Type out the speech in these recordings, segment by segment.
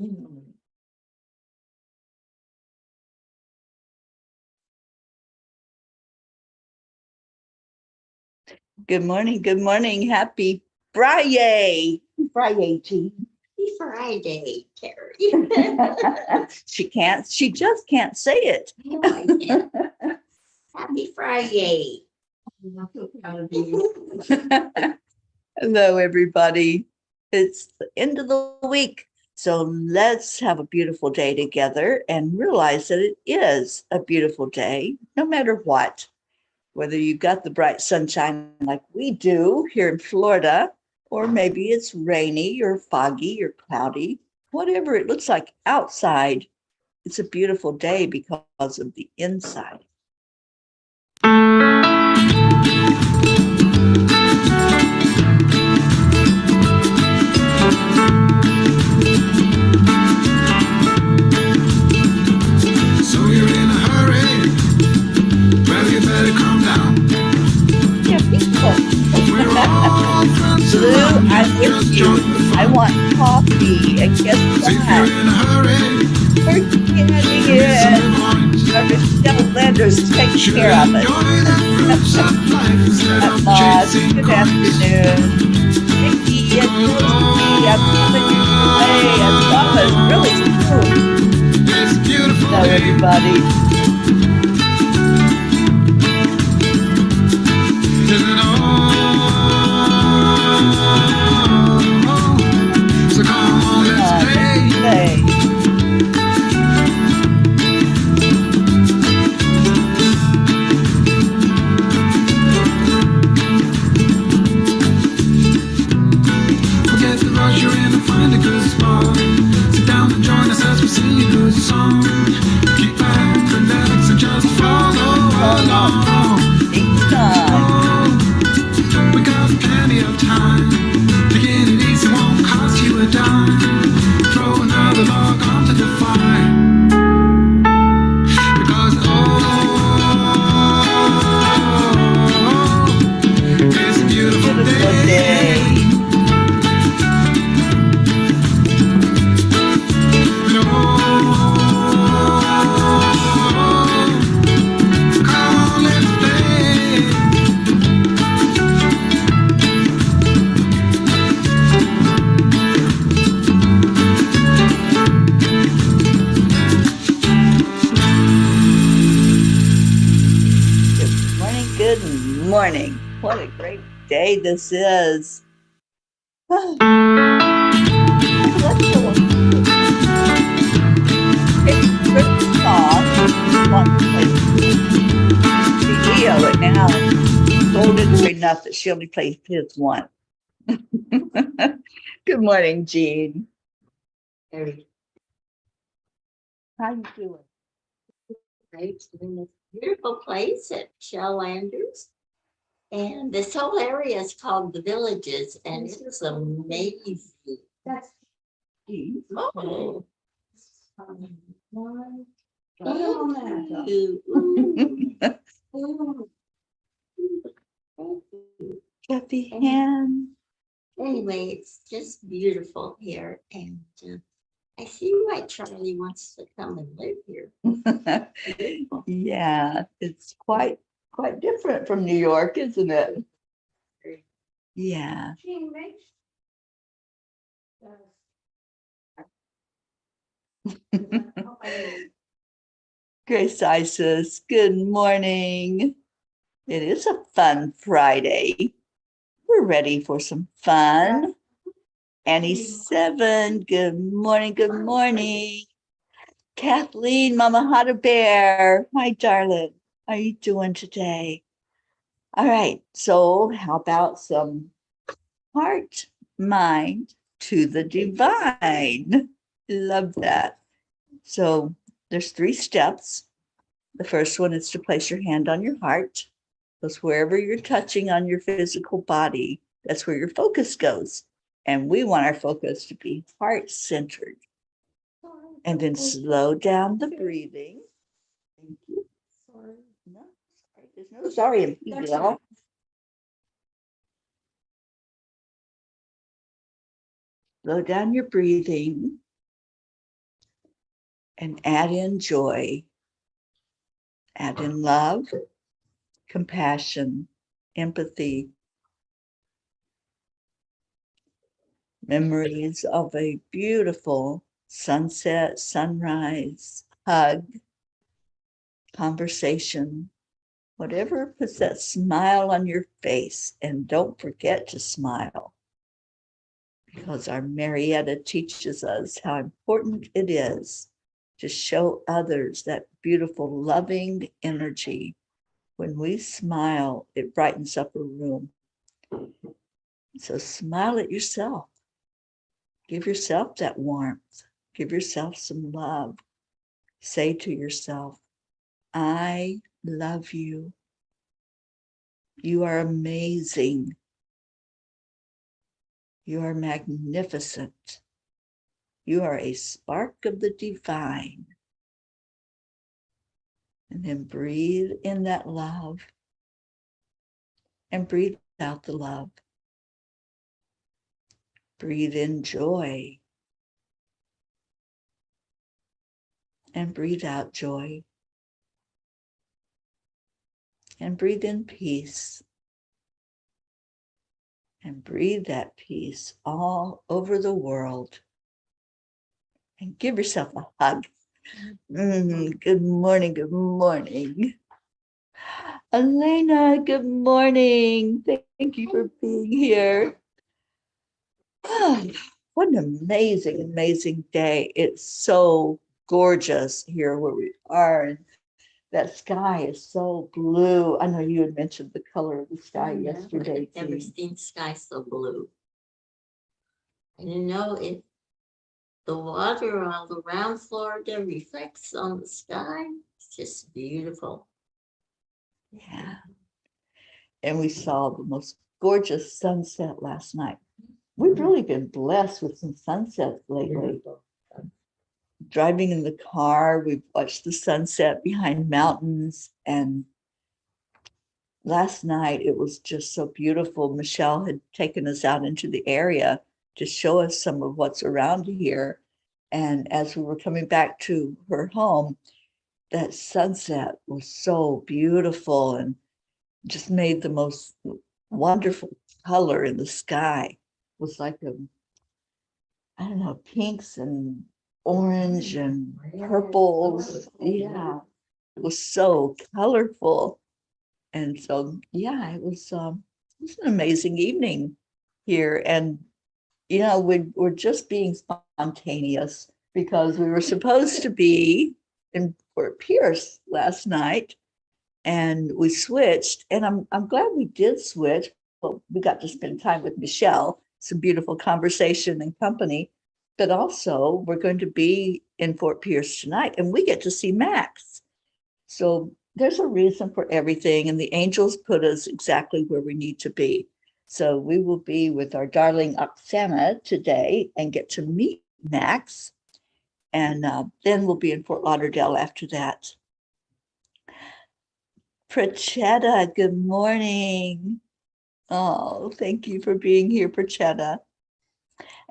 Mm. Good morning. Good morning. Happy FriYay. FriYay, Jean. Happy Friday, Teri. She just can't say it. No, I can't. Happy Friday. I'm so proud of you. Hello, everybody. It's the end of the week. So let's have a beautiful day together and realize that it is a beautiful day, no matter what. Whether you got the bright sunshine like we do here in Florida, or maybe it's rainy or foggy or cloudy, whatever it looks like outside, it's a beautiful day because of the inside. So you're in a hurry? Well, you better calm down. Yeah, people. We're all friends Blue, around I'm you. with Just you. join the fun. I want coffee. And guess So if you're what? in a hurry, We're getting miss it. the point. Our Michelle Landers taking Should care of us. enjoy the fruits of life instead of Moss, chasing good coins. afternoon. Mickey and Josie, I'm coming your way. I promise, really soon. It's a beautiful Hello, day. everybody. Isn't it all? So come on, let's play. Play. Forget the rush you're in and find a good spot. Sit down and join us as we sing a good song. Keep back, relax, and just follow along. Anytime. We got plenty of time. Taking it easy won't cost you a dime. Throw another log onto the fire. Because it's a beautiful Beautiful day. day. Come on, let's play. Good morning. Good morning. What a great day this is. Let's go on. It's Christmas song. Want to play Leo it now. Told her enough that she only plays his one. Good morning, Jean. Very How you doing? great in this beautiful place at Shell Landers. And this whole area is called the Villages, and it is amazing. That's Jean. Oh. Thank Happy hand. Anyway, it's just beautiful here, and I see why Charlie wants to come and live here. Yeah, it's quite different from New York, isn't it? Yeah. Grace Isis, good morning. It is a fun Friday. We're ready for some fun. Annie 7, good morning, good morning. Kathleen, Mama Hotter Bear, hi darling. How are you doing today? All right, so how about some heart, mind to the divine? Love that. So there's 3 steps. The first one is to place your hand on your heart. Because wherever you're touching on your physical body, that's where your focus goes. And we want our focus to be heart-centered. And then slow down the breathing. Thank you. No, sorry. There's no sorry in PBL. Slow down your breathing. and add in joy. Add in love, compassion, empathy, memories of a beautiful sunset, sunrise, hug, conversation, whatever puts that smile on your face. And don't forget to smile, because our Marietta teaches us how important it is to show others that beautiful, loving energy. When we smile, it brightens up a room. So smile at yourself. Give yourself that warmth. Give yourself some love. Say to yourself, I love you. You are amazing. You are magnificent. You are a spark of the divine. And then breathe in that love and breathe out the love. Breathe in joy and breathe out joy. And breathe in peace. And breathe that peace all over the world. And give yourself a hug. Good morning, good morning. Elena, good morning. Thank you for being here. What an amazing, amazing day. It's so gorgeous here where we are. And that sky is so blue. I know you had mentioned the color of the sky yesterday. I've never seen sky so blue. And you know, the water on the ground floor that reflects on the sky. It's just beautiful. Yeah. And we saw the most gorgeous sunset last night. We've really been blessed with some sunsets lately. Driving in the car, we've watched the sunset behind mountains. And last night, it was just so beautiful. Michelle had taken us out into the area to show us some of what's around here. And as we were coming back to her home, that sunset was so beautiful and just made the most wonderful color in the sky. It was like I don't know, pinks and orange and purples. Yeah, it was so colorful. And so, yeah, it was an amazing evening here. And, you know, we're just being spontaneous because we were supposed to be in Fort Pierce last night and we switched. And I'm glad we did switch. Well, we got to spend time with Michelle, some beautiful conversation and company. But also, we're going to be in Fort Pierce tonight, and we get to see Max. So there's a reason for everything, and the angels put us exactly where we need to be. So we will be with our darling Oksana today and get to meet Max. And then we'll be in Fort Lauderdale after that. Prachetta, good morning. Oh, thank you for being here, Prachetta.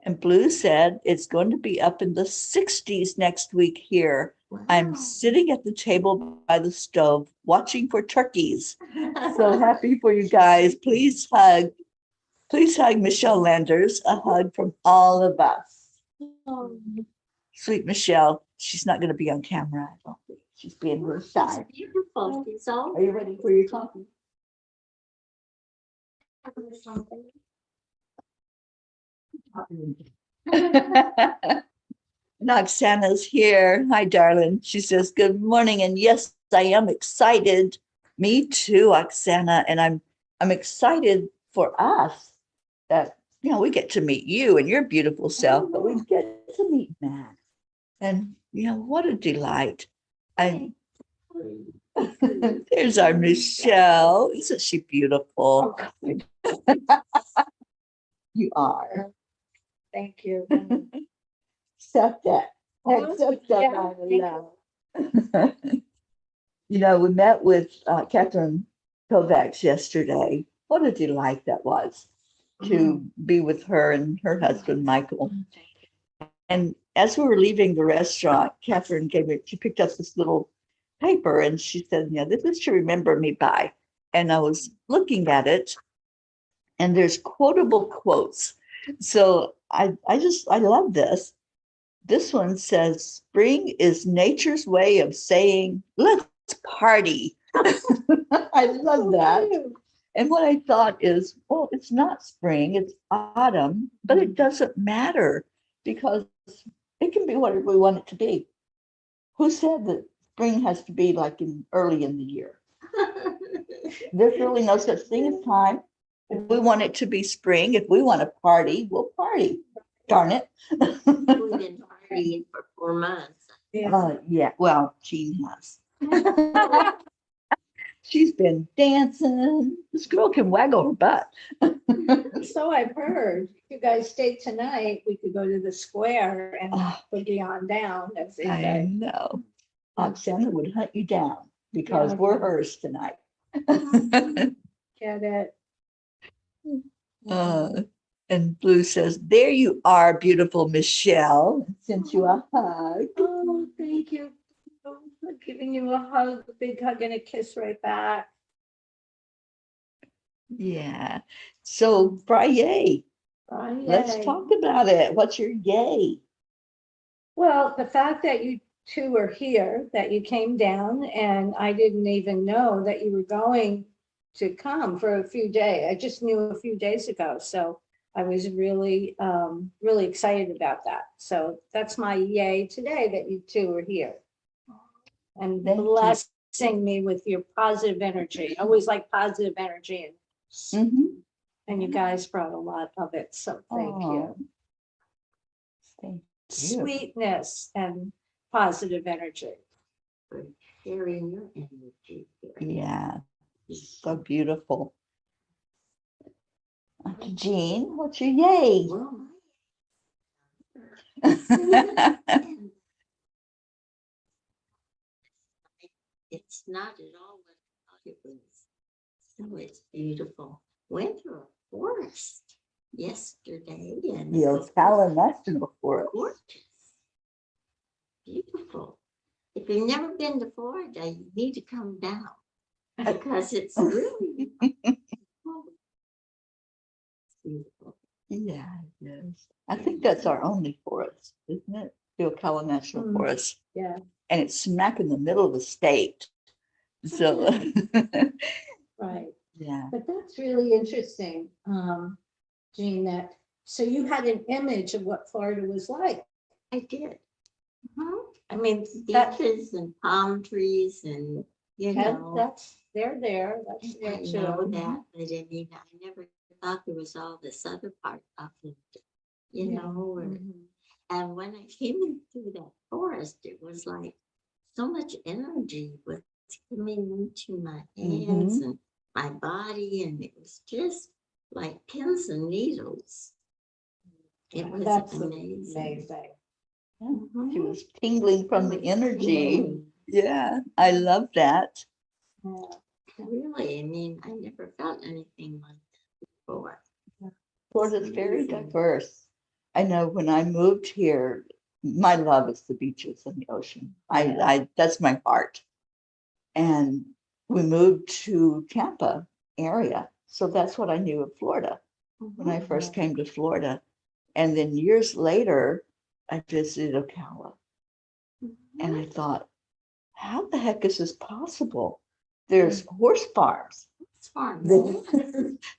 And Blue said it's going to be up in the 60s next week here. Wow. I'm sitting at the table by the stove watching for turkeys. So happy for you guys. Please hug Michelle Landers. A hug from all of us. Oh. Sweet Michelle. She's not going to be on camera, I don't think. She's being real shy. She's beautiful. She's all. Are you ready for your coffee? Oksana's here. Hi, darling. She says, good morning. And yes, I am excited. Me too, Oksana. And I'm excited for us that, you know, we get to meet you and your beautiful self, but we get to meet Max. And, you know, what a delight. And there's our Michelle. Isn't she beautiful? You are. Thank you. Accept that. Accept that. Yeah, You know, we met with Catherine Kovacs yesterday. What a delight that was to be with her and her husband, Michael. And as we were leaving the restaurant, Catherine she picked up this little paper and she said, yeah, this is to remember me by. And I was looking at it and there's quotable quotes. So I love this. This one says, spring is nature's way of saying, let's party. I love that. And what I thought is, well, it's not spring, it's autumn, but it doesn't matter because it can be whatever we want it to be. Who said that spring has to be like early in the year? There's really no such thing as time. If we want it to be spring, if we want to party, we'll party. Darn it. We've been partying for 4 months. Yeah, well, Jean has. She's been dancing. This girl can waggle her butt. So I've heard. If you guys stay tonight, we could go to the square and boogie on down, as they I say. know. Aunt Santa would hunt you down because Yeah. we're hers tonight. Get it? And Blue says, there you are, beautiful Michelle. Sent you a hug. Oh, thank you. I'm giving you a hug, a big hug and a kiss right back. Yeah. So FriYay, let's talk about it. What's your yay? Well, the fact that you two are here, that you came down, and I didn't even know that you were going to come for a few days. I just knew a few days ago. So I was really, really excited about that. So that's my yay today, that you two are here. And Thank you. blessing me with your positive energy. I always like positive energy, and you guys brought a lot of it. So thank you. Thank you. Sweetness and positive energy. For sharing your energy. Yeah, so beautiful. Auntie Jean, what's your yay? Well, it's not at all what I thought it was. So it's beautiful. Went through a forest yesterday and The Ocala National Forest. gorgeous. Beautiful. If you've never been to Florida, you need to come down because it's really beautiful. Yeah, yes. I think that's our only forest, isn't it? The Ocala National Forest. Yeah. And it's smack in the middle of the state. So, Right. yeah. But that's really interesting, Jean, that, so you had an image of what Florida was like. I did. I mean, that, Beaches and palm trees and, you know. that's, they're there. That's there I know too. that, but I mean, I never thought there was all this other part of it, you Yeah. know, and when I came into that forest, it was like so much energy was coming into my hands and my body, and it was just like pins and needles. It was That's amazing. She was tingling from the energy. Yeah, I love that. Really, I mean, I never felt anything like that before. Florida's very diverse. I know when I moved here, my love is the beaches and the ocean. I that's my heart. And we moved to Tampa area. So that's what I knew of Florida when I first came to Florida. And then years later, I visited Ocala. And I thought, how the heck is this possible? There's horse farms.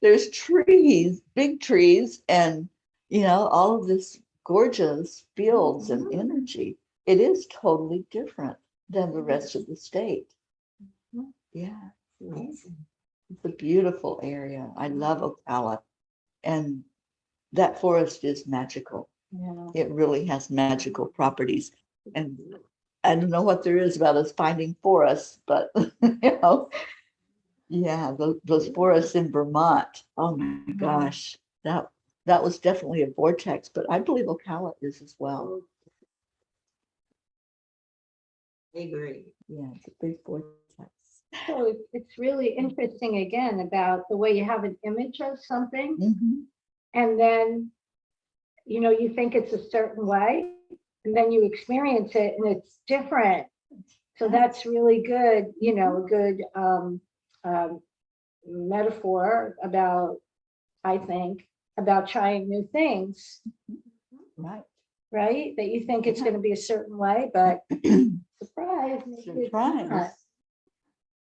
There's trees, big trees, and all of this gorgeous fields and energy. It is totally different than the rest of the state. Yeah, Amazing. it's a beautiful area. I love Ocala, and that forest is magical. Yeah. It really has magical properties, and I don't know what there is about us finding forests, but yeah, those forests in Vermont. Oh my gosh, that was definitely a vortex, but I believe Ocala is as well. I agree. Yeah, it's a big vortex. So it's really interesting again about the way you have an image of something, and then you think it's a certain way, and then you experience it and it's different. So that's really good, you know, a good metaphor about, I think, about trying new things, Right. right? That you think it's going to be a certain way, but surprise. maybe it's not. Surprise.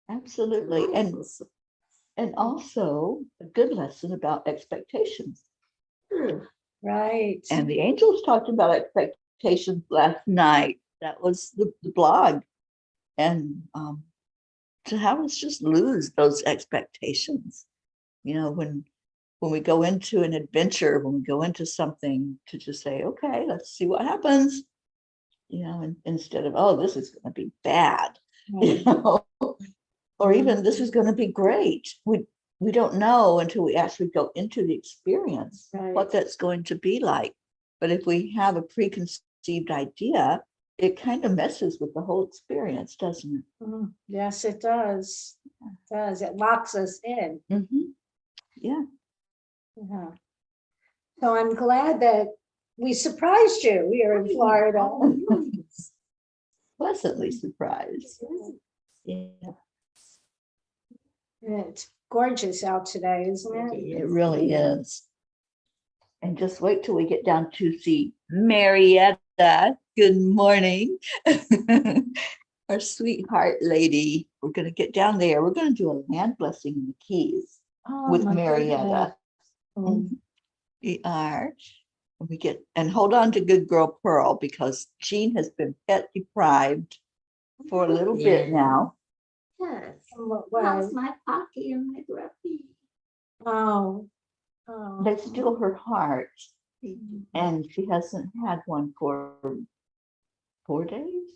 Absolutely. And also a good lesson about expectations. Right. And the angels talked about expectations last night. That was the blog. And to have us just lose those expectations, you know, when we go into an adventure, when we go into something, to just say, okay, let's see what happens, you know, and instead of, oh, this is going to be bad, you know, or even this is going to be great. We don't know until we actually go into the experience what that's going to be like. But if we have a preconceived idea, it kind of messes with the whole experience, doesn't it? Yes, it does. It does. It locks us in. Yeah. Yeah. So I'm glad that we surprised you here in Florida. Pleasantly surprised. Yeah. It's gorgeous out today, isn't it? It really is. And just wait till we get down to see Marietta. Good morning. Our sweetheart lady. We're going to get down there. We're going to do a land blessing in the Keys with my Marietta. goodness. We are. And we get, and hold on to good girl Pearl, because Jean has been pet deprived for a little bit now. Yes. In what How's way? my pocky and my grumpy? Oh. They steal her heart, and she hasn't had one for 4 days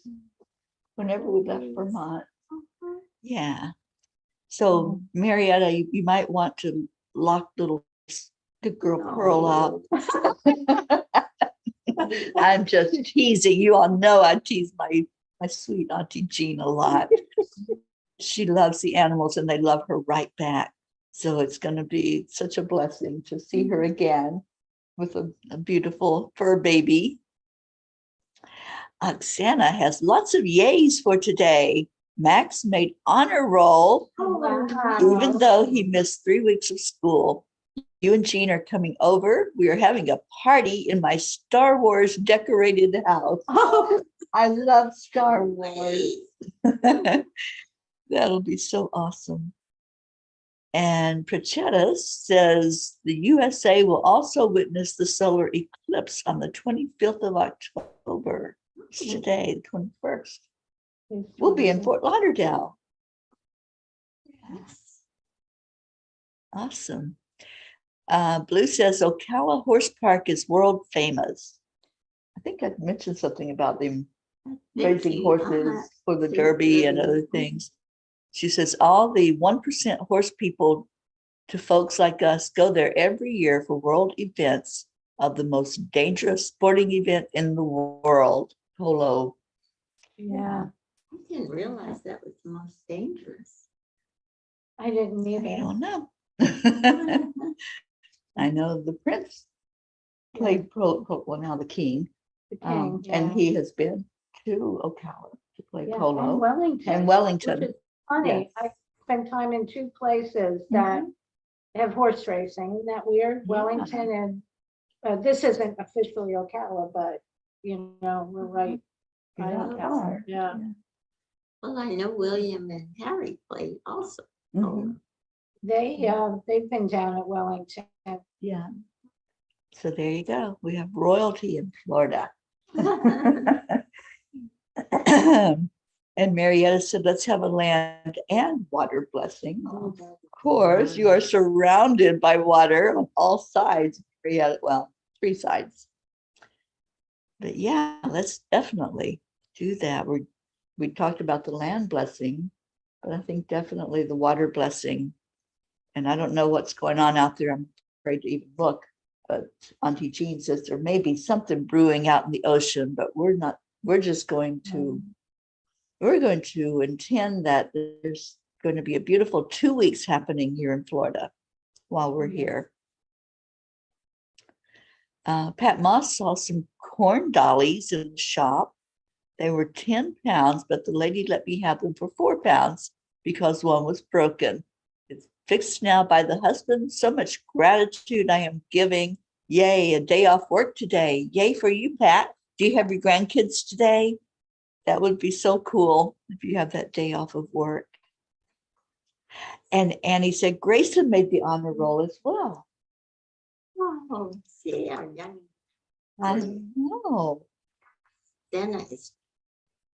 whenever we left Vermont. Yeah. So Marietta, you might want to lock little good girl Pearl up. I'm just teasing. You all know I tease my sweet Auntie Jean a lot. She loves the animals and they love her right back. So it's going to be such a blessing to see her again with a beautiful fur baby. Oksana has lots of yays for today. Max made honor roll, even though he missed 3 weeks of school. You and Jean are coming over. We are having a party in my Star Wars decorated house. Oh, I love Star Wars. That'll be so awesome. And Prachetta says the USA will also witness the solar eclipse on the 25th of October. It's today, the 21st. We'll be in Fort Lauderdale. Yes. Awesome. Blue says Ocala Horse Park is world famous. I think I mentioned something about them raising horses for the Derby and other things. She says all the 1% horse people to folks like us go there every year for world events of the most dangerous sporting event in the world, polo. Yeah. I didn't realize that was the most dangerous. I didn't I either. don't know. I know the prince played polo, well, now the king. The king, and he has been to Ocala to play polo. And Wellington. And Wellington. Which is funny. Yes. I spent time in 2 places that have horse racing. Isn't that weird? Wellington and this isn't officially Ocala, but you know, we're right. Right on Ocala. Yeah. Well, I know William and Harry played also. They've been down at Wellington. Yeah. So there you go. We have royalty in Florida. And Marietta said, let's have a land and water blessing. Of course, you are surrounded by water on all sides. Marietta, well, 3 sides. But yeah, let's definitely do that. We talked about the land blessing, but I think definitely the water blessing. And I don't know what's going on out there. I'm afraid to even look. But Auntie Jean says there may be something brewing out in the ocean, but we're just going to, intend that there's going to be a beautiful 2 weeks happening here in Florida while we're here. Pat Moss saw some corn dollies in the shop. They were 10 pounds, but the lady let me have them for 4 pounds because one was broken. It's fixed now by the husband. So much gratitude I am giving. Yay, a day off work today. Yay for you, Pat. Do you have your grandkids today? That would be so cool if you have that day off of work. And Annie said Grayson made the honor roll as well. Oh, see, our young I know. Dennis.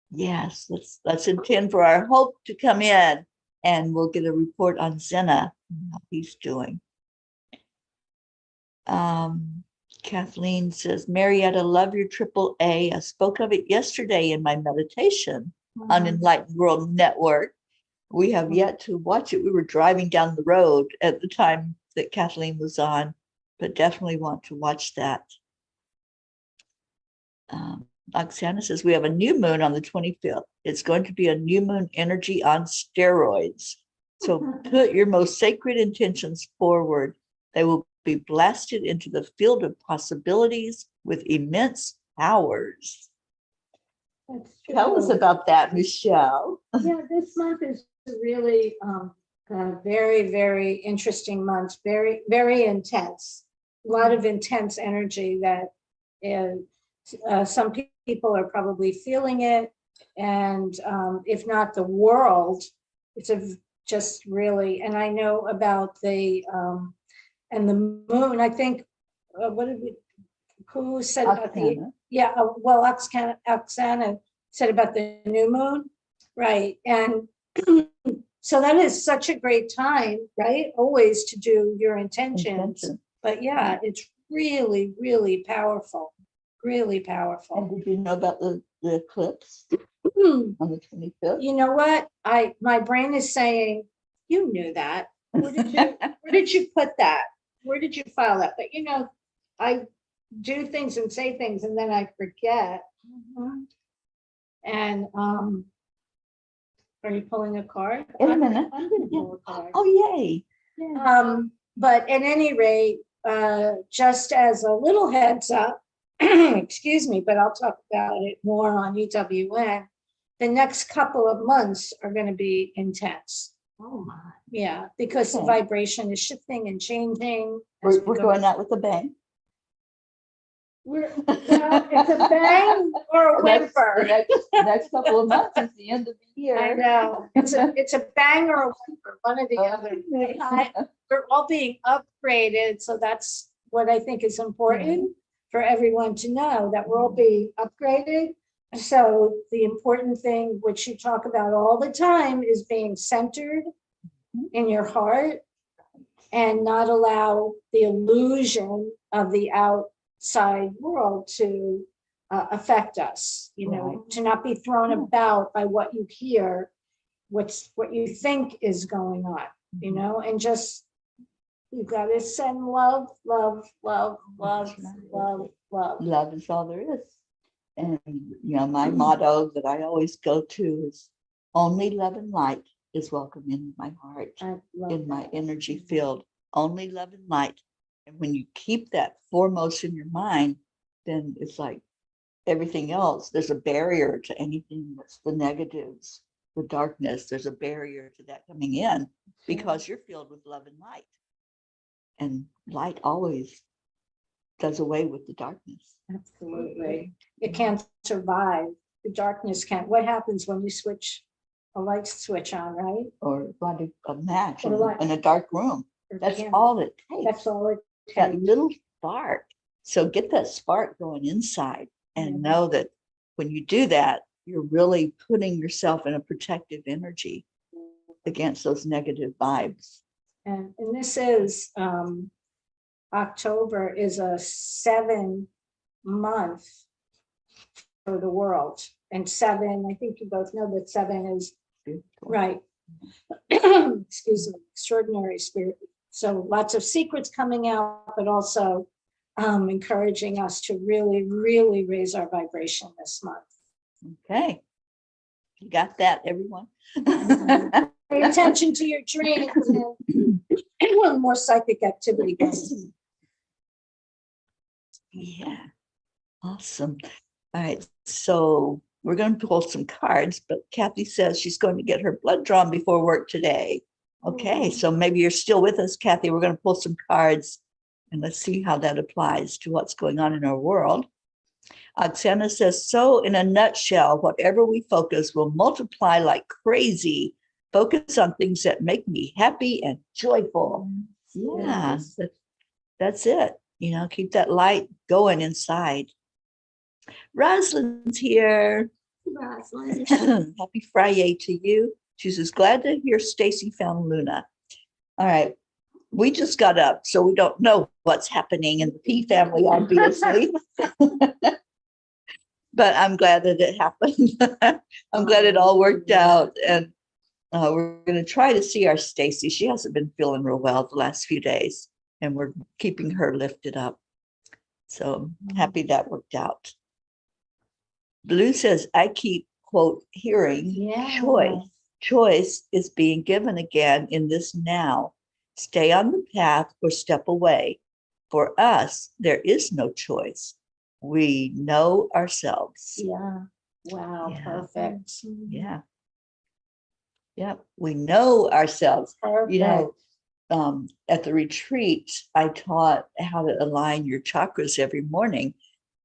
Yes, let's intend for our hope to come in, and we'll get a report on Zena, how he's doing. Kathleen says, Marietta, love your AAA. I spoke of it yesterday in my meditation on Enlightened World Network. We have yet to watch it. We were driving down the road at the time that Kathleen was on, but definitely want to watch that. Oksana says, we have a new moon on the 25th. It's going to be a new moon energy on steroids. So put your most sacred intentions forward. They will be blasted into the field of possibilities with immense powers. That's true. Tell us about that, Michelle. Yeah, this month is really a very, very interesting month, very, very intense. A lot of intense energy that is, some people are probably feeling it. And if not the world, it's just really, and I know about the, and the moon, I think, what did we, who said about the, yeah, well, Oksana said about the new moon, right? And so that is such a great time, right? Always to do your intentions. But yeah, it's really, really powerful, really powerful. And did you know about the eclipse on the 25th? You know what? My brain is saying, you knew that. Where did you put that? Where did you file that? But you know, I do things and say things and then I forget. And are you pulling a card? In a minute. I'm gonna pull a card. Oh, yay. But at any rate, just as a little heads up, excuse me, but I'll talk about it more on EWN. The next couple of months are going to be intense. Oh my. Yeah, because the vibration is shifting and changing. We're going out with a bang. It's a bang or a whimper. The next couple of months is the end of the year. I know. It's a bang or a whimper, one or the other. We're all being upgraded, so that's what I think is important for everyone to know, that we're all being upgraded. So the important thing, which you talk about all the time, is being centered in your heart and not allow the illusion of the outside world to affect us, you know, to not be thrown about by what you hear, what you think is going on, you know, and just, you got to send love, love, love, love, love, love. Love is all there is. And, you know, my motto that I always go to is only love and light is welcome in my heart, in my energy field. Only love and light. And when you keep that foremost in your mind, then it's like everything else. There's a barrier to anything that's the negatives, the darkness. There's a barrier to that coming in because you're filled with love and light. And light always does away with the darkness. Absolutely. It can't survive. The darkness can't. What happens when you switch a light switch on, right? Or light a match Or in a dark room. That's candle. all it takes. That's all it That takes. little spark. So get that spark going inside and know that when you do that, you're really putting yourself in a protective energy against those negative vibes. And this is October is a 7-month for the world. And 7, I think you both know that 7 is right. Excuse me, extraordinary spirit. So lots of secrets coming out, but also encouraging us to really, really raise our vibration this month. Okay. You got that, everyone? Pay attention to your dreams and more psychic activity goes. Yeah. Awesome. All right. So we're going to pull some cards, but Kathy says she's going to get her blood drawn before work today. Okay. So maybe you're still with us, Kathy. We're going to pull some cards and let's see how that applies to what's going on in our world. Oksana says, so in a nutshell, whatever we focus will multiply like crazy. Focus on things that make me happy and joyful. Yeah, that's it. Keep that light going inside. Rosalind's here. Rosalind. Happy FriYay to you. She says, glad to hear Stacy found Luna. All right. We just got up, so we don't know what's happening in the P family, obviously. But I'm glad that it happened. I'm glad it all worked out. And we're going to try to see our Stacy. She hasn't been feeling real well the last few days, and we're keeping her lifted up. So I'm happy that worked out. Blue says, I keep, quote, hearing choice. Choice is being given again in this now. Stay on the path or step away. For us, there is no choice. We know ourselves. Yeah. Wow. Yeah. Perfect. Yeah. Yeah. We know ourselves. Perfect. At the retreat, I taught how to align your chakras every morning.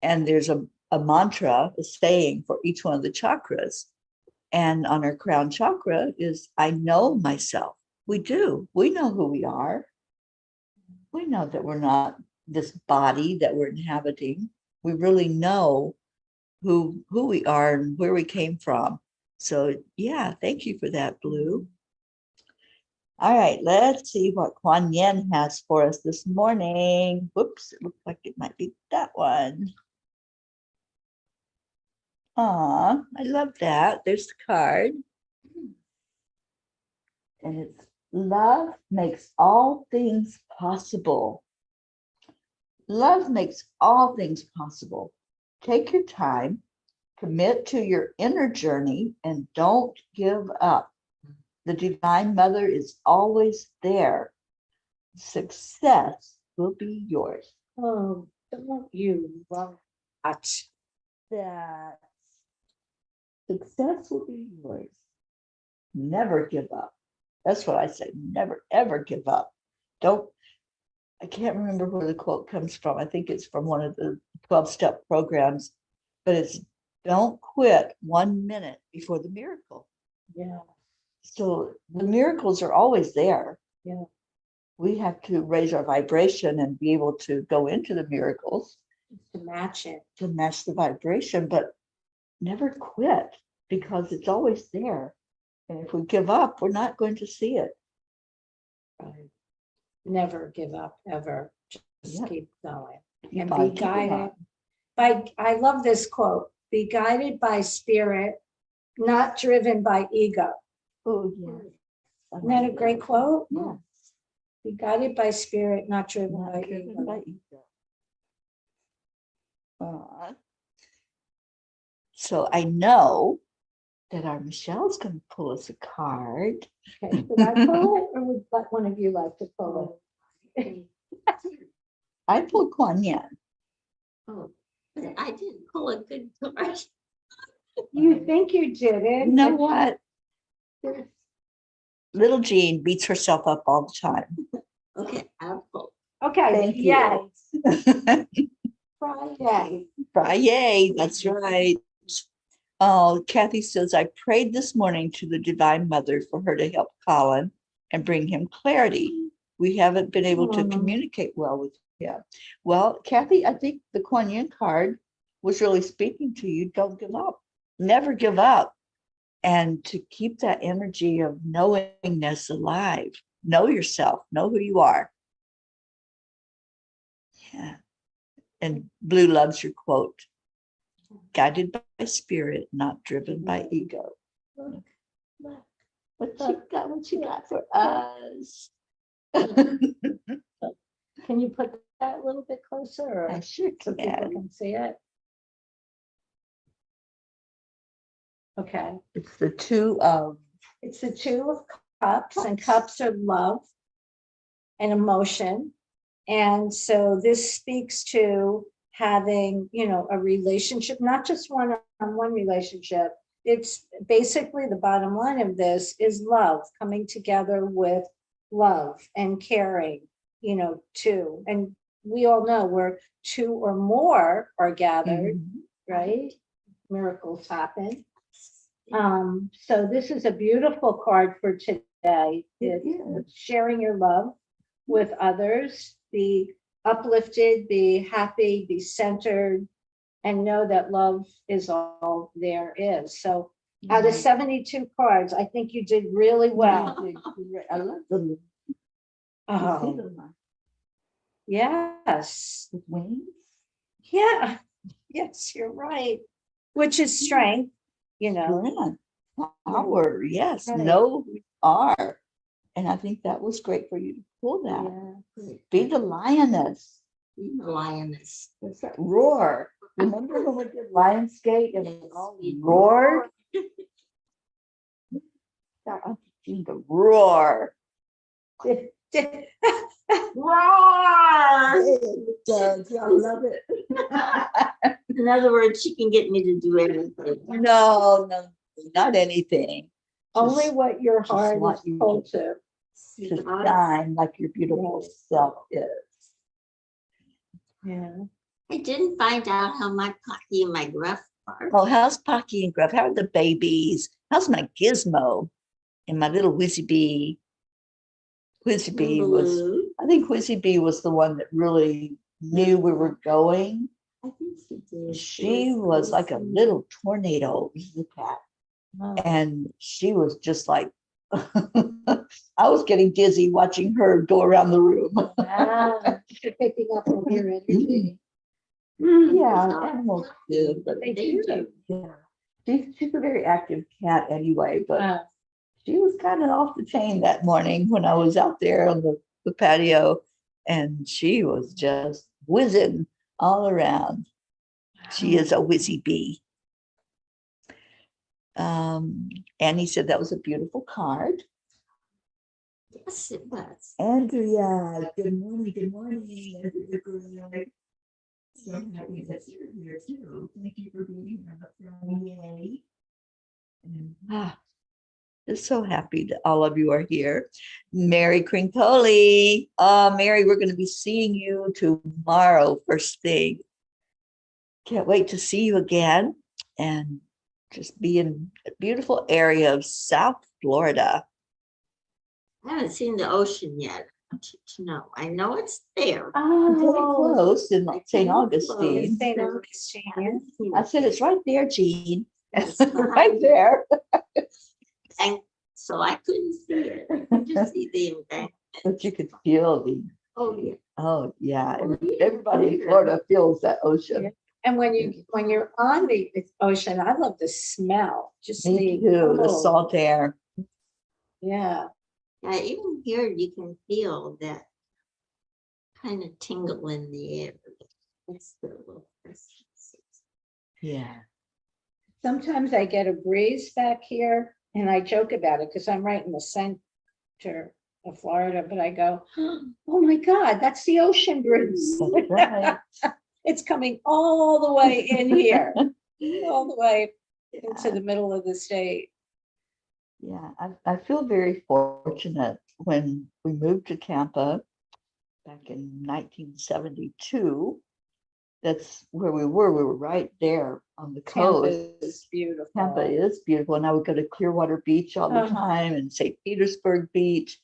And there's a mantra, a saying for each one of the chakras. And on our crown chakra is, I know myself. We do. We know who we are. We know that we're not this body that we're inhabiting. We really know who we are and where we came from. So yeah, thank you for that, Blue. All right, let's see what Kuan Yin has for us this morning. Whoops, it looks like it might be that one. Aw, I love that. There's the card. And it's love makes all things possible. Love makes all things possible. Take your time, commit to your inner journey, and don't give up. The Divine Mother is always there. Success will be yours. Oh, don't you watch That success will be yours. Never give up. That's what I say. Never, ever give up. I can't remember where the quote comes from. I think it's from one of the 12-step programs, but it's don't quit 1 minute before the miracle. Yeah. So the miracles are always there. Yeah. We have to raise our vibration and be able to go into the miracles To match it. to match the vibration, but never quit because it's always there. And if we give up, we're not going to see it. Right. Never give up ever. Just keep going. And on be keeping guided on. I love this quote. Be guided by spirit, not driven by ego. Oh, yeah. Isn't that a great quote? Yeah. Be guided by spirit, not driven Not by driven ego. by ego. So I know that our Michelle's going to pull us a card. Okay, should I pull it or would one of you like to pull it? I pulled Kuan Yin. Oh, but I didn't pull a good card. You think you did it? You know what? Little Jean beats herself up all the time. Okay, I'll pull. Okay, Thank you. yes. FriYay. FriYay, that's right. Oh, Kathy says, I prayed this morning to the Divine Mother for her to help Colin and bring him clarity. We haven't been able to communicate well with him. Well, Kathy, I think the Kuan Yin card was really speaking to you. Don't give up. Never give up. And to keep that energy of knowingness alive. Know yourself. Know who you are. Yeah. And Blue loves your quote. Guided by spirit, not driven by ego. Look. What you got for us? Can you put that a little bit closer? Or I sure so people can. can see it? Okay. It's the two of It's the Two of Cups, and cups are love and emotion. And so this speaks to having, you know, a relationship, not just one-on-one relationship. It's basically the bottom line of this is love, coming together with love and caring, you know, too. And we all know where two or more are gathered, right? Miracles happen. So this is a beautiful card for today. It's sharing your love with others, be uplifted, be happy, be centered, and know that love is all there is. So out of 72 cards, I think you did really well. I love them. Oh, yes. With wings. Yeah. Yes, you're right. Which is strength, you know. Strength, power, yes, Right. know who you are. And I think that was great for you to pull that. Yeah. Be the lioness. Be the lioness. What's that? Roar. Remember when we did Lionsgate and we Yes, all we roared? I need to roar. Roar! It does. I love it. In other words, she can get me to do everything. No, not anything. Only Just what your just heart what is you told do. to. to shine like your beautiful self is. Yeah. I didn't find out how my Pocky and my Gruff are. Oh, how's Pocky and Gruff? How are the babies? How's my Gizmo and my little Whizzy Bee? Whizzy Bee was, Blue. I think Whizzy Bee was the one that really knew we were going. I think she did. She was like a little tornado, the cat. Oh, And she was just like, I was getting dizzy watching her go around the room. wow. You're picking up on your energy. Yeah, animals do, but They do. yeah. She's a very active cat anyway, but Uh, she was kind of off the chain that morning when I was out there on the patio, and she was just whizzing all around. She is a whizzy bee. Annie said that was a beautiful card. Yes, it was. Andrea, good morning, good morning. So happy that you're here too. Thank you for being here. FriYay. Just so happy that all of you are here. Mary Crinkoli. Mary, we're going to be seeing you tomorrow, first thing. Can't wait to see you again and just be in a beautiful area of South Florida. I haven't seen the ocean yet. To know. I know it's there. Pretty close in I St. came Augustine. close. St. Augustine. I haven't seen I it said, yet. it's right there, Jean. Yes. Right there. And so I couldn't see it. I could just see the embankment. But you could feel the, Oh, yeah. oh, yeah. Oh, yeah. Everybody in Florida feels that ocean. Yeah. And when you're on the ocean, I love the smell. Just Me too, the oh, salt air. yeah. Yeah, even here you can feel that kind of tingle in the air. It's the little Yeah. Sometimes I get a breeze back here and I joke about it because I'm right in the center of Florida, but I go, oh my God, that's the ocean breeze. That's right. It's coming all the way in here, all the way into the middle of the state. Yeah, I feel very fortunate when we moved to Tampa back in 1972. That's where we were. We were right there on the Tampa coast. is beautiful. Tampa is beautiful. And I would go to Clearwater Beach all the Oh. time and St. Petersburg Beach.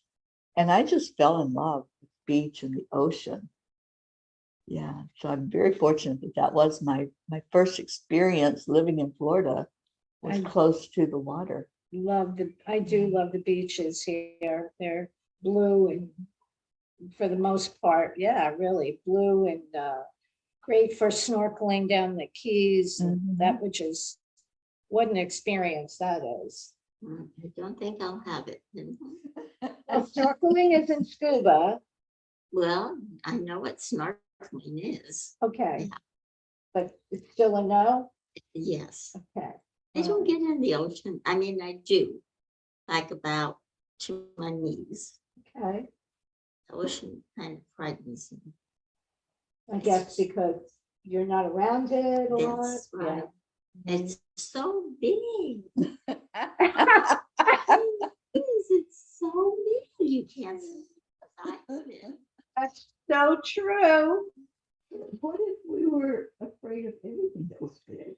And I just fell in love with the beach and the ocean. Yeah, so I'm very fortunate that that was my first experience living in Florida, was I- close to the water. I do love the beaches here. They're blue and for the most part, yeah, really blue and great for snorkeling down the Keys. And Mhm. that which is what an experience that is. I don't think I'll have it. Well, snorkeling isn't scuba, Well, I know what snorkeling is. okay, but it's still a no. Yes. Okay, I don't get in the ocean. I mean, I do, like about to my knees. okay. The ocean kind of frightens me. I guess because you're not around it a lot. That's right. It's so big. Yeah. It's so big. You can't see the size of it. That's so true. What if we were afraid of everything that was big?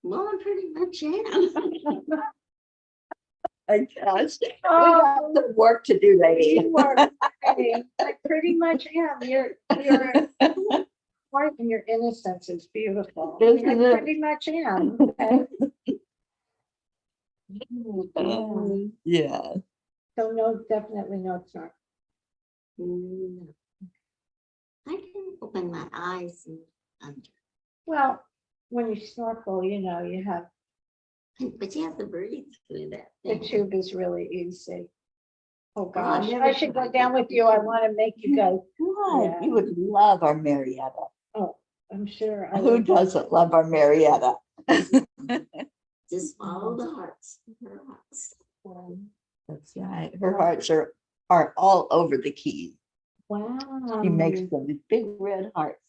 Well, I pretty much am. I guess. We Oh. got some work to do, lady. You are right. I pretty much am. Your heart and your innocence is beautiful. I Isn't it? pretty much am. Yeah. So no, definitely no, it's not. No. I can open my eyes and under. Well, when you snorkel, you know, you have, But you have to breathe through that the thing. tube is really easy. Oh Oh, I gosh, never I should go tried down that with you. I want to make you go. God, Yeah. you would love our Marietta. Oh, I'm sure. I Who would. doesn't love our Marietta? Just follow the hearts. Her hearts. That's right. Her hearts are all over the keys. Wow. She makes them with big red hearts,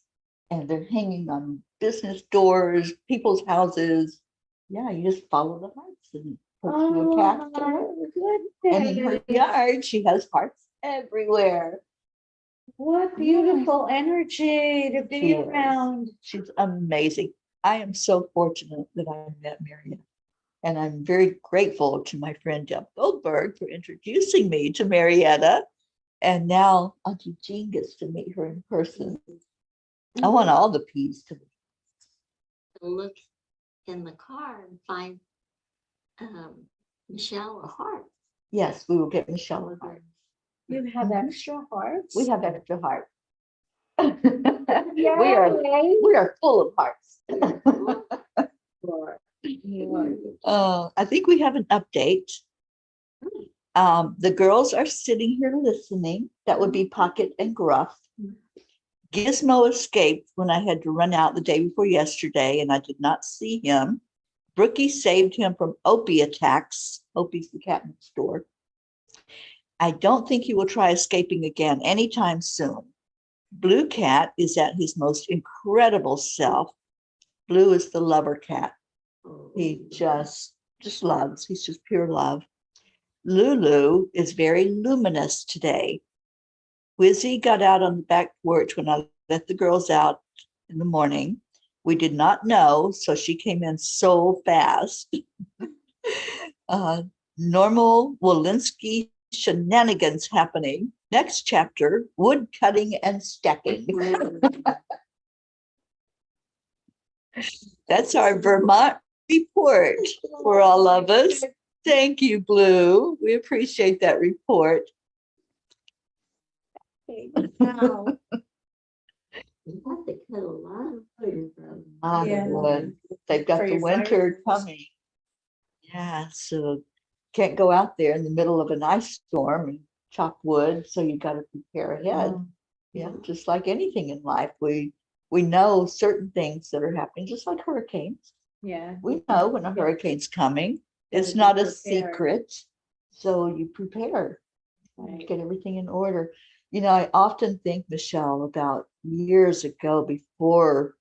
and they're hanging on business doors, people's houses. Yeah, you just follow the hearts and put you a cat. And in her yard, she has hearts everywhere. What beautiful energy to She be is. around. She's amazing. I am so fortunate that I met Marietta. And I'm very grateful to my friend Jeff Goldberg for introducing me to Marietta. And now Auntie Jean gets to meet her in person. I want all the P's to Look in the car and find Michelle a heart. Yes, we will get Michelle a heart. You have Mhm. extra hearts? We have extra hearts. Yay. we are full of hearts. You I think we have an update. The girls are sitting here listening. That would be Pocket and Gruff. Gizmo escaped when I had to run out the day before yesterday, and I did not see him. Brookie saved him from Opie attacks. Opie's the cat next door. I don't think he will try escaping again anytime soon. Blue Cat is at his most incredible self. Blue is the lover cat. He just loves. He's just pure love. Lulu is very luminous today. Wizzy got out on the back porch when I let the girls out in the morning. We did not know, so she came in so fast. Normal Walensky shenanigans happening. Next chapter, wood cutting and stacking. That's our Vermont report for all of us. Thank you, Blue. We appreciate that report. Wow. You have to cut a lot of wood from. Yeah. Wood. They've got For the your winter fireplace. coming. Yeah, so can't go out there in the middle of an ice storm and chop wood, so you got to prepare ahead. Yeah, just like anything in life, we know certain things that are happening, just like hurricanes. Yeah. We know when a hurricane's coming. It's Gotta be not a prepared. secret, so you prepare. Right. Get everything in order. You know, I often think, Michelle, about years ago, before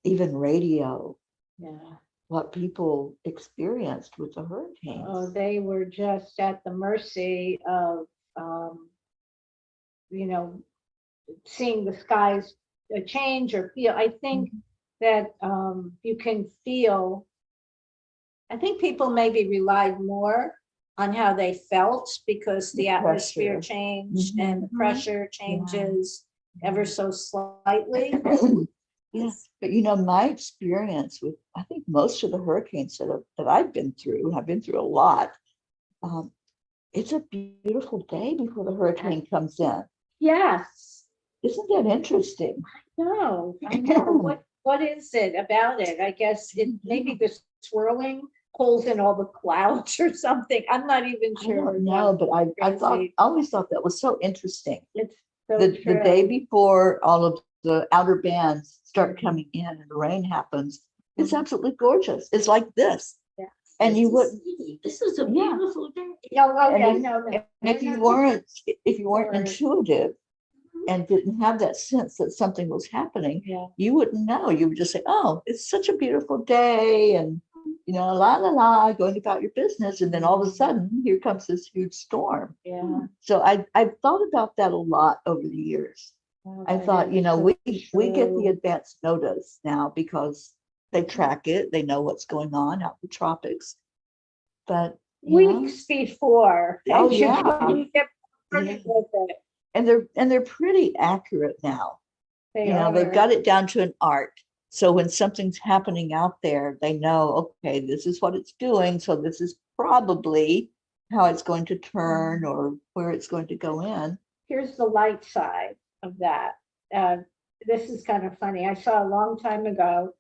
even radio, Yeah. what people experienced with the hurricanes. Oh, they were just at the mercy of, seeing the skies change or feel. I think that you can feel. I think people maybe relied more on how they felt because the atmosphere pressure. changed and the pressure changes ever so slightly. Yes, but you know, my experience with, I think most of the hurricanes that I've been through, and I've been through a lot, it's a beautiful day before the hurricane comes in. Yes. Isn't that interesting? No, I know. What is it about it? I guess it maybe the swirling pulls in all the clouds or something. I'm not even I sure. don't know, but I always thought that was so interesting. It's so The true. day before all of the outer bands start coming in and the rain happens, it's absolutely gorgeous. It's like this. Yeah. And you wouldn't, This is a beautiful day. No, okay, and no. and if you weren't intuitive and didn't have that sense that something was happening, Yeah. you wouldn't know. You would just say, oh, it's such a beautiful day. And, la, la, la, going about your business. And then all of a sudden, here comes this huge storm. Yeah. So I've thought about that a lot over the years. Well, I that thought, is so we get the true. advance notice now because they track it. They know what's going on out in the tropics. But, Weeks before. Oh, and you yeah. can get Yeah. with it. and they're pretty accurate now. They They've are. got it down to an art. So when something's happening out there, they know, okay, this is what it's doing. So this is probably how it's going to turn or where it's going to go in. Here's the light side of that. This is kind of funny. I saw a long time ago,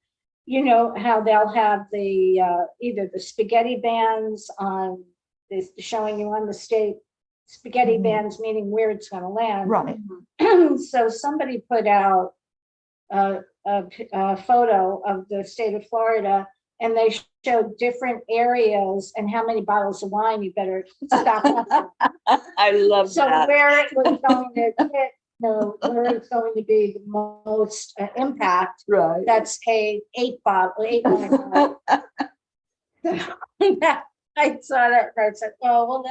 how they'll have the either the spaghetti bands on this showing you on the state spaghetti Mhm. bands, meaning where it's going to land. Right. So somebody put out a photo of the state of Florida, and they showed different areas and how many bottles of wine you better stock up. I love So that. where it was going to hit, where it's going to be the most impact, Right. that's eight wine bottles. I saw that and I said, oh, well,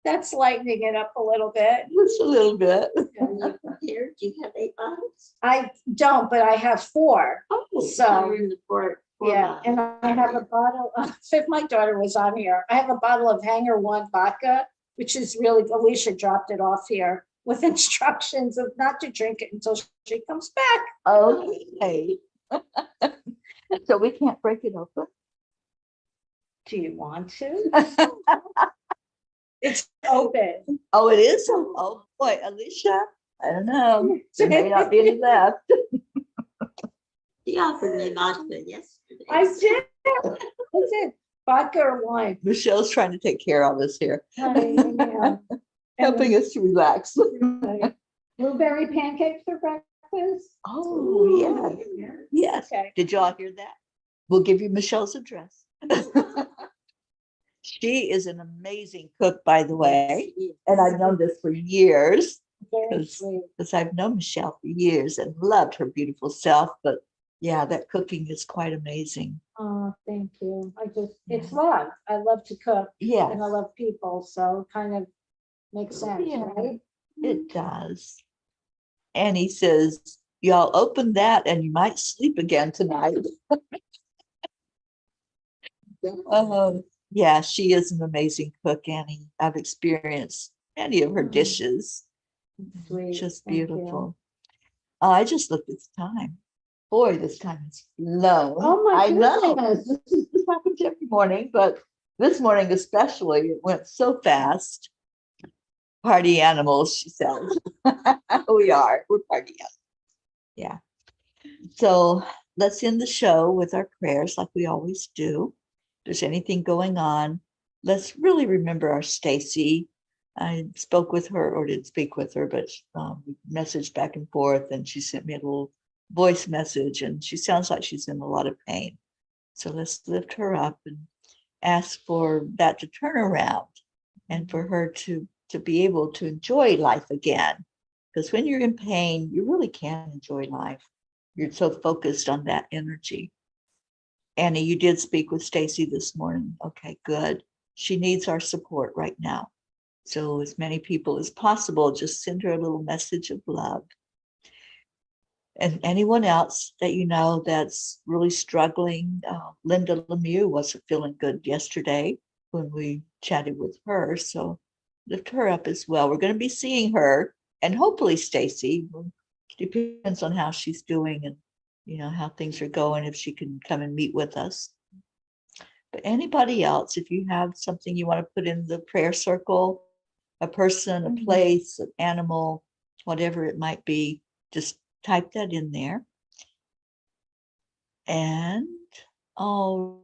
that's lightening it up a little bit. Just a little bit. Are you prepared? Do you have 8 bottles? I don't, but I have 4. Oh, So, You're in the four yeah, bottles. and I have a bottle, if my daughter was on here, I have a bottle of Hanger One vodka, which is really, Alicia dropped it off here with instructions of not to drink it until she comes back. okay. So we can't break it open. Do you want to? It's open. Oh, it is. Oh boy, Alicia. I don't know. There may not be any left. She offered me vodka yesterday. I did. I did. Vodka or wine? Michelle's trying to take care of us here, Honey, yeah. And helping us to relax. the blueberry pancakes for breakfast? Oh, yeah. Yes. Okay. Did y'all hear that? We'll give you Michelle's address. She is an amazing cook, by the way. And I've known this for years Very because sweet. I've known Michelle for years and loved her beautiful self. But yeah, that cooking is quite amazing. Oh, thank you. It's love. I love to cook Yeah, and I love people, so it kind of makes sense, Yeah. right? it does. And he says, y'all open that and you might sleep again tonight. Yeah, she is an amazing cook, Annie. I've experienced many of her Mm. dishes. Sweet. Just Thank you. beautiful. I just looked at the time. Boy, this time has flown. Oh, my I know. goodness. This happens every morning, but this morning especially, it went so fast. Party animals, she says. We are. We're party animals. Yeah. So let's end the show with our prayers like we always do. If there's anything going on, let's really remember our Stacy. I spoke with her, or didn't speak with her, but we messaged back and forth, and she sent me a little voice message, and she sounds like she's in a lot of pain. So let's lift her up and ask for that to turn around and for her to be able to enjoy life again. Because when you're in pain, you really can't enjoy life. You're so focused on that energy. Annie, you did speak with Stacy this morning. Okay, good. She needs our support right now. So as many people as possible, just send her a little message of love. And anyone else that you know that's really struggling, Linda Lemieux wasn't feeling good yesterday when we chatted with her. So lift her up as well. We're going to be seeing her, and hopefully Stacy. Depends on how she's doing and how things are going, if she can come and meet with us. But anybody else, if you have something you want to put in the prayer circle, a person, a place, an animal, whatever it might be, just type that in there. And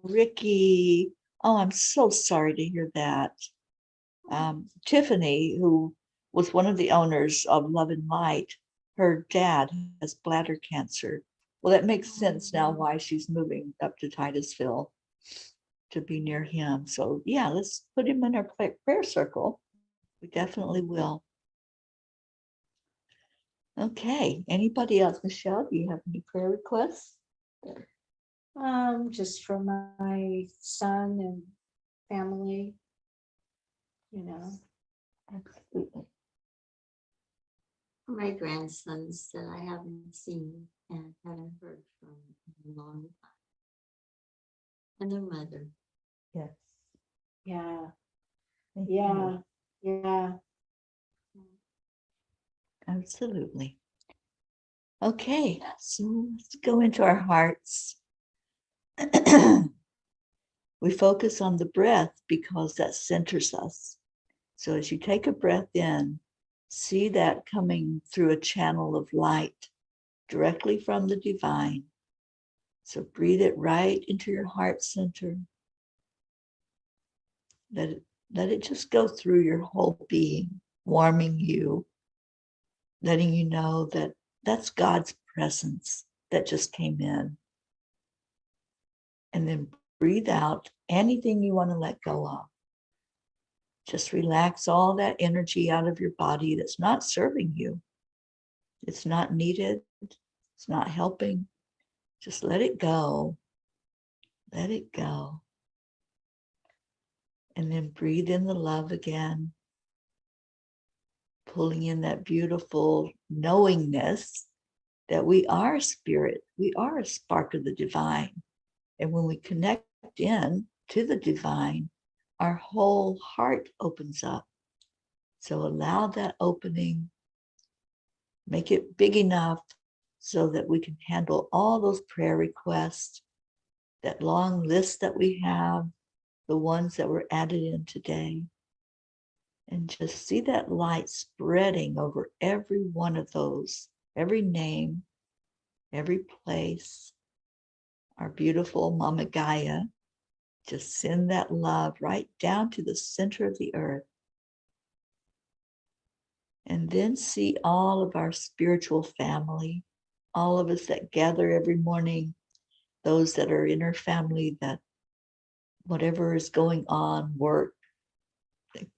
Ricky, I'm so sorry to hear that. Tiffany, who was one of the owners of Love and Light, her dad has bladder cancer. Well, that makes sense now why she's moving up to Titusville to be near him. So yeah, let's put him in our prayer circle. We definitely will. Okay, anybody else? Michelle, do you have any prayer requests? Just for my son and family, you know. Absolutely. My grandsons that I haven't seen and haven't heard from in a long time. And their mother. Yes. Yeah, Thank yeah, you. yeah. Absolutely. Okay, so let's go into our hearts. We focus on the breath because that centers us. So as you take a breath in, see that coming through a channel of light directly from the divine. So breathe it right into your heart center. Let it just go through your whole being, warming you, letting you know that that's God's presence that just came in. And then breathe out anything you want to let go of. Just relax all that energy out of your body that's not serving you. It's not needed. It's not helping. Just let it go. Let it go. And then breathe in the love again. Pulling in that beautiful knowingness that we are spirit. We are a spark of the divine. And when we connect in to the divine, our whole heart opens up. So allow that opening, make it big enough so that we can handle all those prayer requests, that long list that we have, the ones that were added in today. And just see that light spreading over every one of those, every name, every place. Our beautiful Mama Gaia, just send that love right down to the center of the earth. And then see all of our spiritual family, all of us that gather every morning, those that are in our family, that whatever is going on, work,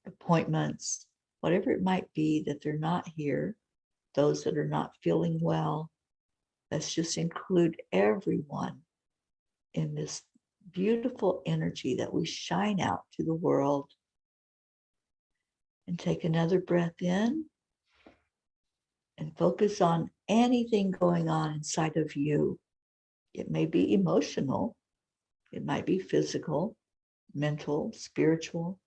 appointments, whatever it might be, that they're not here, those that are not feeling well. Let's just include everyone in this beautiful energy that we shine out to the world. And take another breath in and focus on anything going on inside of you. It may be emotional, it might be physical, mental, spiritual.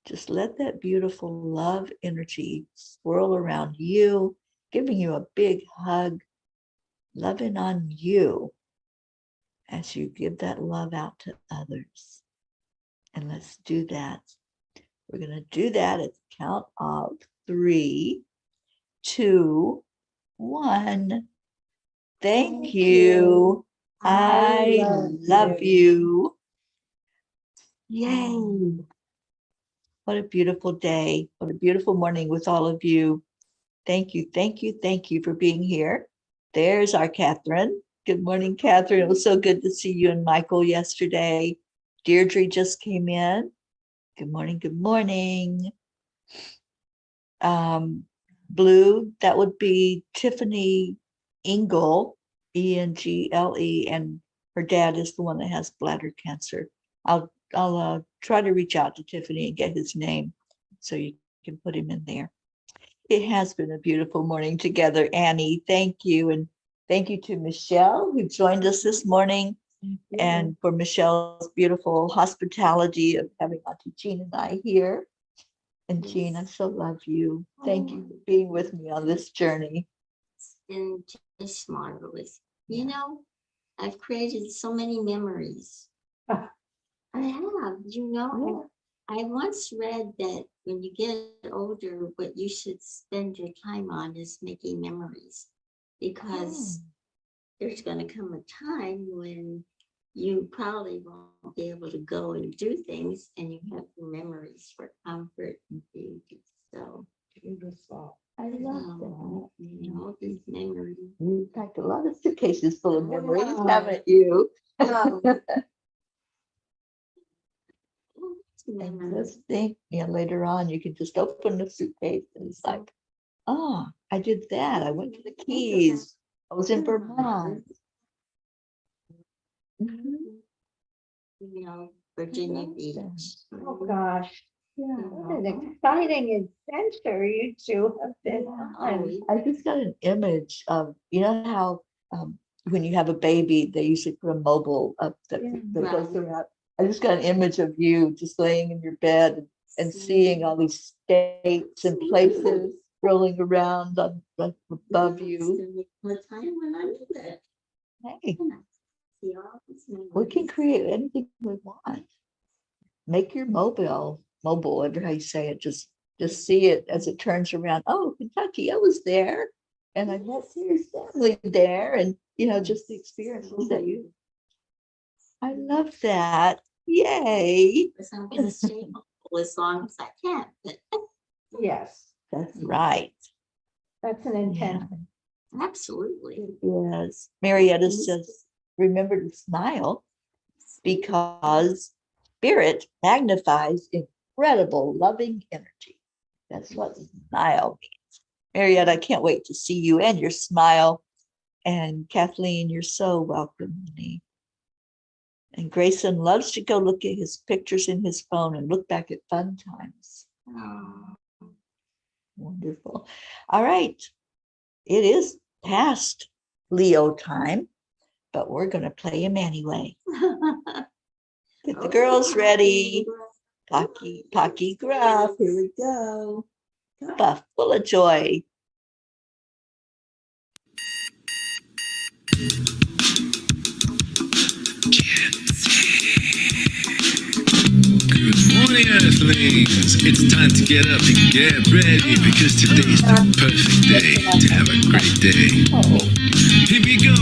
Just let that beautiful love energy swirl around you, giving you a big hug, loving on you as you give that love out to others. And let's do that. We're going to do that at the count of 3, 2, 1. Thank you. I love you. Yay. What a beautiful day. What a beautiful morning with all of you. Thank you, thank you, thank you for being here. There's our Catherine. Good morning, Catherine. It was so good to see you and Michael yesterday. Deirdre just came in. Good morning, good morning. Blue, that would be Tiffany Engel, Engle, and her dad is the one that has bladder cancer. I'll try to reach out to Tiffany and get his name so you can put him in there. It has been a beautiful morning together, Annie. Thank you. And thank you to Michelle who joined us this morning, and for Michelle's beautiful hospitality of having Auntie Jean and I here. And Jean, I so love you. Thank you for being with me on this journey. It's been just marvelous. You know, I've created so many memories. I have, you know, I once read that when you get older, what you should spend your time on is making memories, because there's going to come a time when you probably won't be able to go and do things, and you have the memories for comfort and beauty. So Beautiful. I love that. you know, these memories. You packed a lot of suitcases full of memories, haven't you? And just think, later on, you can just open the suitcase and it's like, Oh, I did that. I went to the Keys. I was in Vermont. Mhm. You know, Virginia Beach. Oh, gosh. Yeah. What an exciting adventure you two have been Oh, on. we- I just got an image of, you know how when you have a baby, they usually put a mobile up that, Yeah. that goes Right. around. I just got an image of you just laying in your bed and seeing all these states and places rolling around on, above you. The time when I did that. Hey, And I see all these we can memories. create anything we want. Make your mobile, whatever how you say it, just see it as it turns around. Oh, Kentucky, I was there. And I met Terry's family there, and just the experiences that you. I love that. Yay. Because I'm going to stay hopeful as long as I can. But Yes, That's right. that's an intention. absolutely. Yes. Marietta says, remember to smile because spirit magnifies incredible loving energy. That's what smile means. Marietta, I can't wait to see you and your smile. And Kathleen, you're so welcome, honey. And Grayson loves to go look at his pictures in his phone and look back at fun times. Oh. Wonderful. All right. It is past Leo time, but we're going to play him anyway. Get the girls ready. Pocky Gruff. Here we go. Cuppa Fulla Joy. Good morning, Earthlings. It's time to get up and get ready because today's the perfect day to have a great day. Here we go.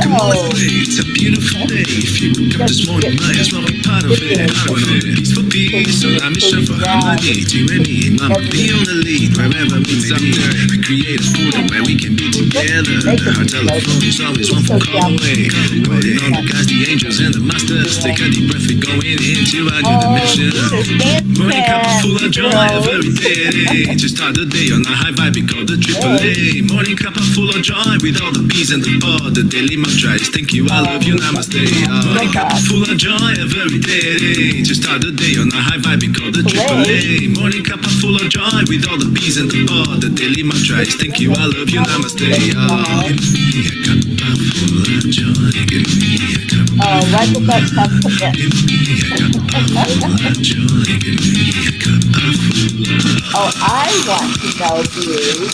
Come on, let's play. It's a beautiful day. If you woke up this morning, might as well be part of it. One on peace for peace, so I'm mission for harmony. To any, mama, be on the lead wherever we may be. We create a portal where we can be together. Our telephone is always one phone call away. Waiting on the guys, the angels, and the masters. Take a deep breath, we're going into our new dimension. Morning Cuppa Fulla Joy, every day. To start the day on a high vibe, we call the AAA. Morning Cuppa Fulla Joy, with all the P's and the pod. The daily mantra is thank you, I love you, namaste. Morning Cuppa Fulla Joy, every day. To start the day on a high vibe, we call the AAA. Morning Cuppa Fulla Joy, with all the P's and the pod. The daily mantra is thank you, I love you, namaste. Give me a cuppa full of joy. Give me a cuppa Right with that stuff. Give me a cuppa full of joy. Give me a cuppa full of Oh, I want to know, Blue.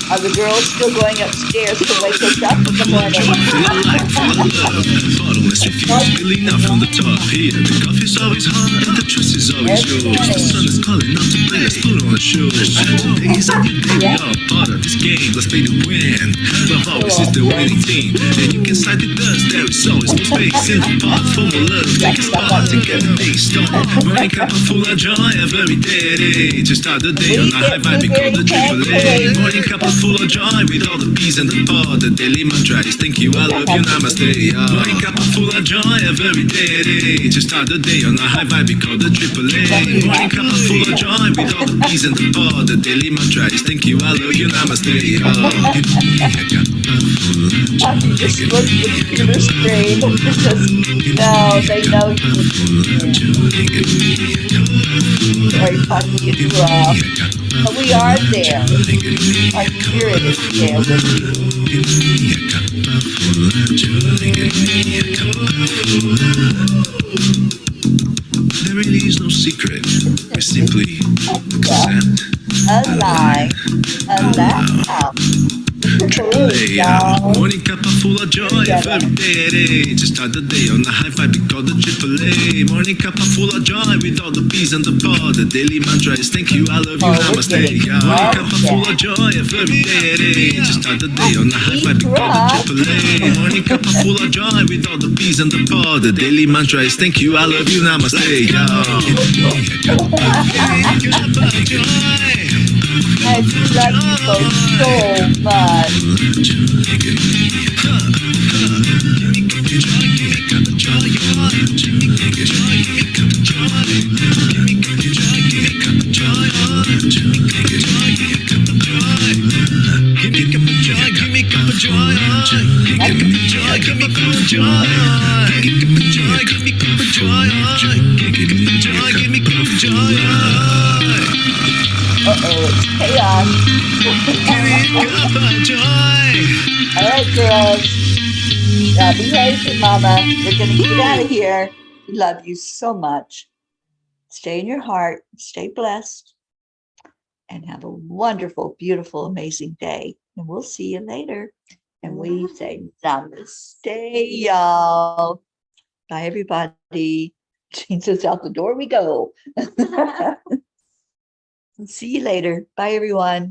Are the girls still going upstairs to wake us up in the morning? full of life, full of love. Bottomless refuse, spilling out from the top here. The coffee's always hot and the trust is always yours. The sun is calling out to play, let's put on a show. Today is a new day, we are part of this game. Let's play to win. Love always is the winning team. And you can slide with us, there is always more space in the pot. For more love, take a spot to get the day started. Morning Cuppa Fulla Joy, every day. To start the day on a high vibe, we call the AAA. Morning Cuppa Fulla Joy, with all the P's and the pod. The daily mantra is thank you, I love you, namaste. Morning Cuppa Fulla Joy, every day. To start the day on a high vibe, we call the AAA. Morning Cuppa Fulla Joy, with all the P's and the pod. The daily mantra is thank you, I love you, namaste. Give me a cuppa full of joy. Pocky just looked at the computer screen and just says, no, they know you. Sorry, Pocky, it's rough. But we are there. Our spirit is there with you. Give me a cuppa full of joy. Give me a cuppa full of. There really is no secret. We simply accept. Alive. Allow. AAA, morning Cuppa Fulla Joy, every day. To start the day on a high vibe, we call the AAA. Morning Cuppa Fulla Joy, with all the P's and the pod. The daily mantra is thank you, I love you, namaste. Morning Cuppa Fulla Joy, every day. To start the day on a high vibe, we call the AAA. Morning Cuppa Fulla Joy, with all the P's and the pod. The daily mantra is thank you, I love you, namaste. Cuppa Joy. I love you both so much. Joy, give me Cuppa Joy. Joy, give me Cuppa Joy. It's chaos. Give me Cuppa Joy. All right, girls. Now behave, Mama. We're going to get out of here. We love you so much. Stay in your heart. Stay blessed. And have a wonderful, beautiful, amazing day. And we'll see you later. And we say namaste, y'all. Bye, everybody. Jesus, out the door we go. See you later. Bye, everyone.